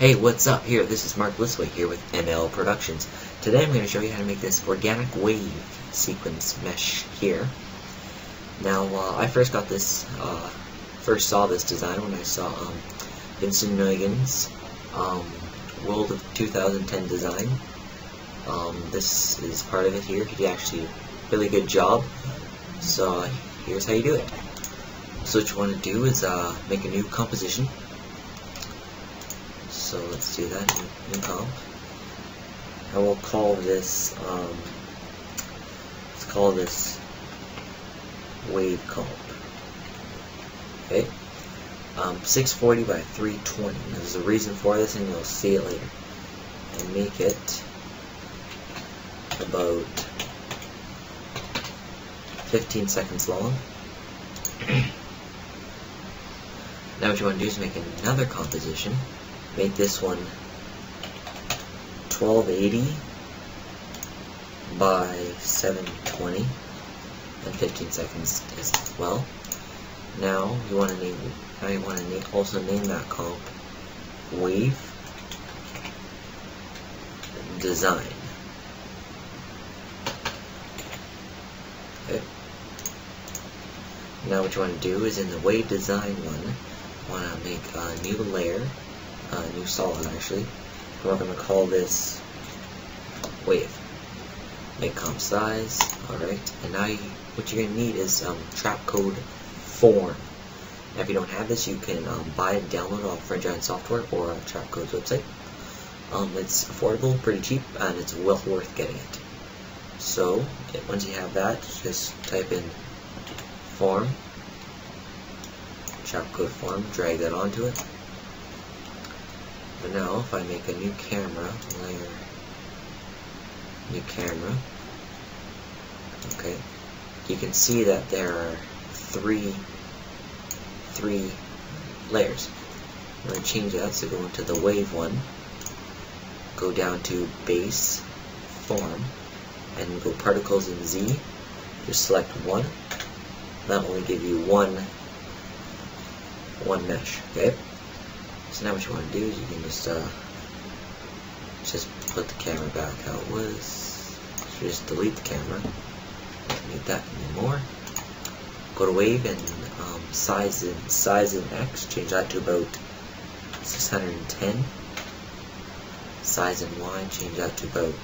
Hey, what's up? This is Mark Lissway here with ML Productions. Today I'm going to show you how to make this organic wave sequence mesh here. Now, I first saw this design when I saw Vincent Nguyen's World of 2010 design. This is part of it here. He did actually a really good job. So here's how you do it. So what you want to do is make a new composition. So let's do that in comp. And we'll call this let's call this wave comp. Okay. 640 by 320. There's a reason for this, and you'll see it later. And make it about 15 seconds long. Now what you want to do is make another composition. Make this one 1280 by 720 and 15 seconds as well. Now you want to also name that comp wave design. Okay. Now what you want to do is in the wave design one, you want to make a new layer. New solid actually. We're going to call this wave. Make comp size. Alright, and now what you're going to need is trapcode form. Now if you don't have this, you can buy and download it off Giant Software or Trapcode's website. It's affordable, pretty cheap, and it's well worth getting it. So once you have that, just type in form, trapcode form, drag that onto it. But now, if I make a new camera, layer, new camera, okay, you can see that there are three layers. I'm going to change that, so go into the wave one, go down to base, form, and go particles in Z, just select one. That will only give you one mesh, okay? So now what you want to do is you can just put the camera back how it was. So just delete the camera. Don't need that anymore. Go to wave and size in X. Change that to about 610. Size in Y. Change that to about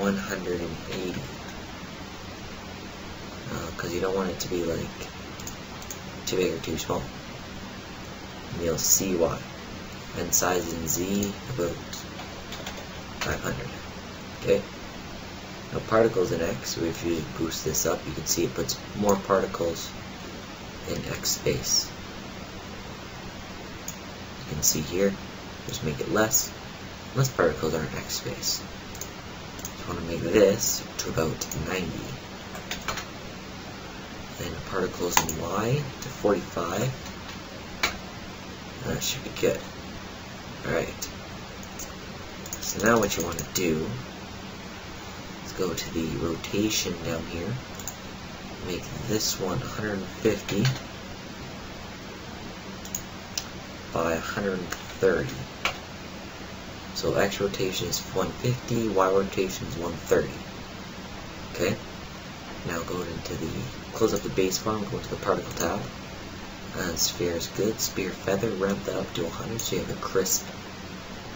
180. Because you don't want it to be like too big or too small. And you'll see why. And size in Z about 500. Okay. Now particles in X. So if you boost this up, you can see it puts more particles in X space. You can see here. Just make it less particles are in X space. So I want to make this to about 90. And particles in Y to 45. That should be good. Alright. So now what you want to do is go to the rotation down here. Make this one 150 by 130. So X rotation is 150, Y rotation is 130. Okay? Now go into close up the base form, go to the particle tab. Sphere is good. Sphere feather, ramp that up to 100 so you have a crisp,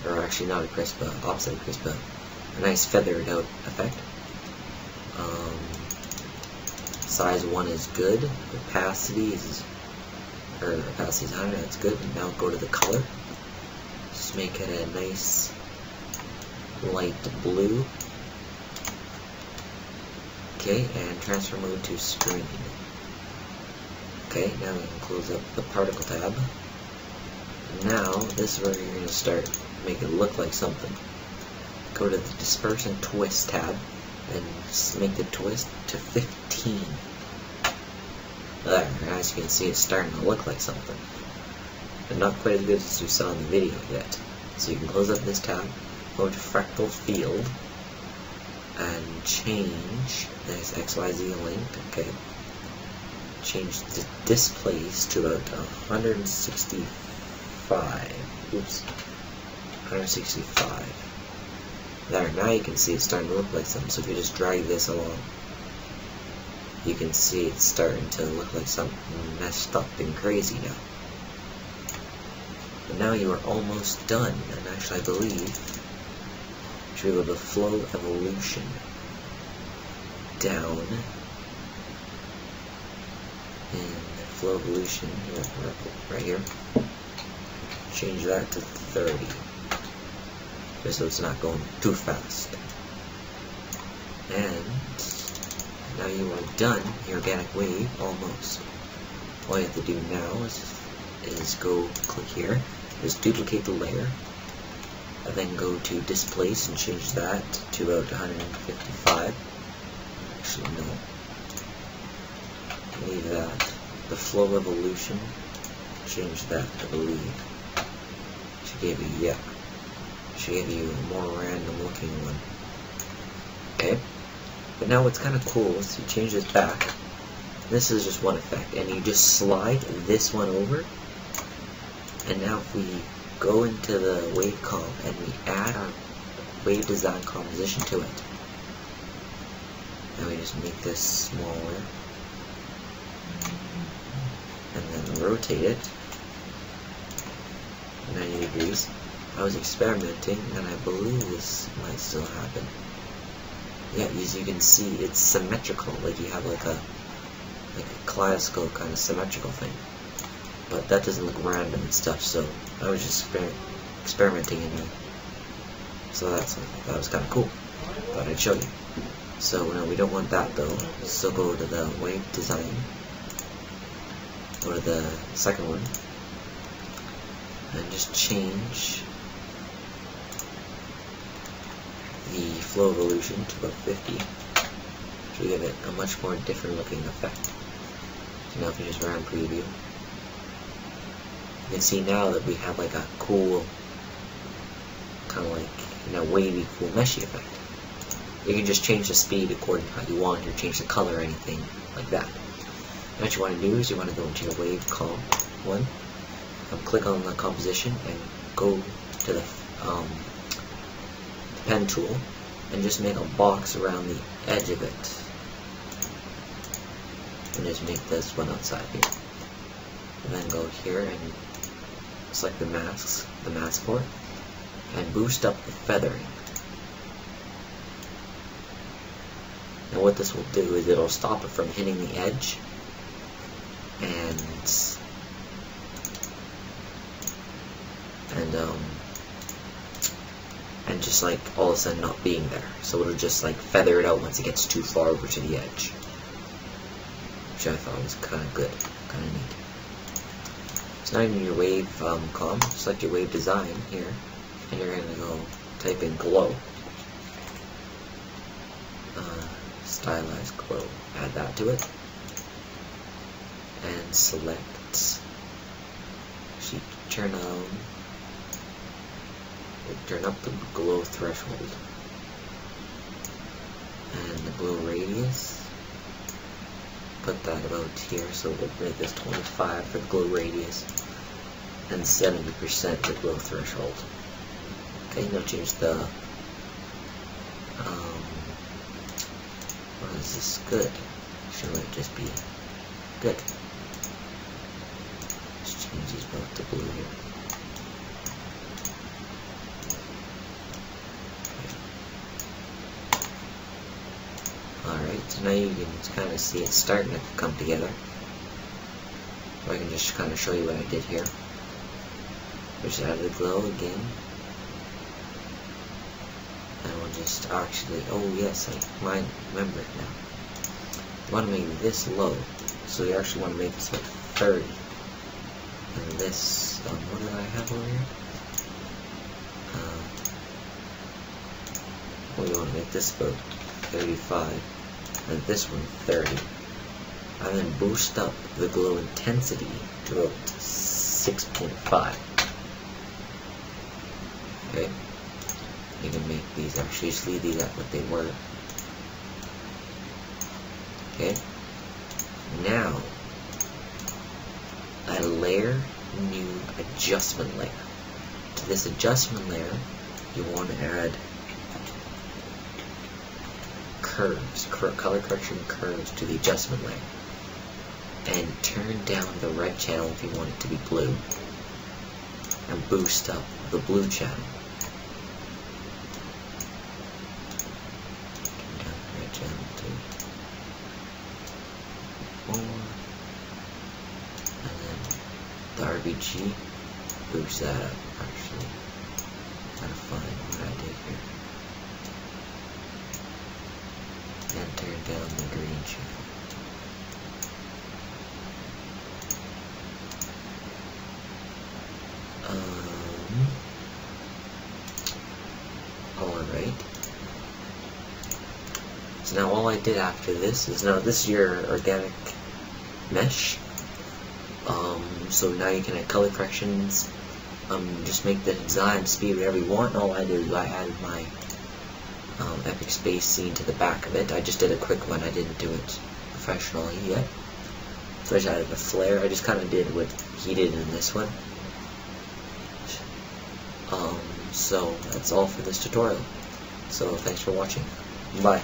or actually not a crisp, but opposite of crisp, but a nice feathered out effect. Size 1 is good. Opacity is 100, that's good. Now go to the color. Just make it a nice light blue. Okay, and transfer mode to screen. Okay, now we can close up the particle tab. Now, this is where you're going to start making it look like something. Go to the disperse and twist tab, and make the twist to 15. There, as you can see, it's starting to look like something. But not quite as good as you saw in the video yet. So you can close up this tab, go to fractal field, and change this XYZ length, okay. Change the displace to about 165. Oops. 165. There, now you can see it's starting to look like something. So if you just drag this along, you can see it's starting to look like something messed up and crazy now. But now you are almost done, and actually I believe should go to flow evolution down in flow evolution here, right here. Change that to 30, just so it's not going too fast. And now you are done your organic wave almost. All you have to do now is go click here, just duplicate the layer, and then go to displace and change that to about 155. Actually, no. Leave that. The flow evolution, change that, I believe. Should give you, yeah. Should give you a more random looking one. Okay? But now what's kind of cool is you change this back. This is just one effect, and you just slide this one over. And now if we go into the wave comp and we add our wave design composition to it, and we just make this smaller, and then rotate it 90 degrees. I was experimenting, and I believe this might still happen. Yeah, as you can see, it's symmetrical, like you have like a kaleidoscope kind of symmetrical thing. But that doesn't look random and stuff, so I was just experimenting in here. So that was kind of cool. Thought I'd show you. So no, we don't want that though. So go to the wave design. Go to the second one. And just change the flow evolution to about 50 to give it a much more different looking effect. So now if you just run preview, you can see now that we have like a cool, kind of like, wavy, cool meshy effect. You can just change the speed according to how you want, or change the color or anything like that. And what you want to do is you want to go into your wave comp one, click on the composition and go to the pen tool and just make a box around the edge of it, and just make this one outside here, and then go here and select the mask port and boost up the feathering. And what this will do is it'll stop it from hitting the edge and just like all of a sudden not being there. So it'll just like feather it out once it gets too far over to the edge, which I thought was kind of good, kind of neat. So now in your wave comp, select your wave design here, and you're going to go type in glow, stylized glow, add that to it, and select, actually turn up the glow threshold and the glow radius. Put that about here, so we'll make this 25 for the glow radius and 70% the glow threshold. Okay, now change the what is this? Good. Should it just be good? Let's change these both to blue here. Alright, so now you can kind of see it's starting to come together. Or I can just kind of show you what I did here. Just add the glow again. And we'll just actually, oh yes, I might remember it now. You want to make this low, so you actually want to make this about 30. And this, what did I have over here? Well, you want to make this about 35, and this one 30. And then boost up the glow intensity to about 6.5. Okay? You can make these, actually just leave these at what they were. Okay? Now, a layer, new adjustment layer. To to this adjustment layer, you want to add curves, color correction curves to the adjustment layer. And turn down the red channel if you want it to be blue. And boost up the blue channel. Turn down the red channel to 4. And then the RGB, boost that up actually. Gotta find what I did here. And turn down the green channel. Alright. So now all I did after this is, now this is your organic mesh. So now you can add color corrections, just make the design speed whatever you want. All I did is I added my epic space scene to the back of it. I just did a quick one, I didn't do it professionally yet. So I just added a flare. I just kind of did what he did in this one. So that's all for this tutorial. So thanks for watching. Bye.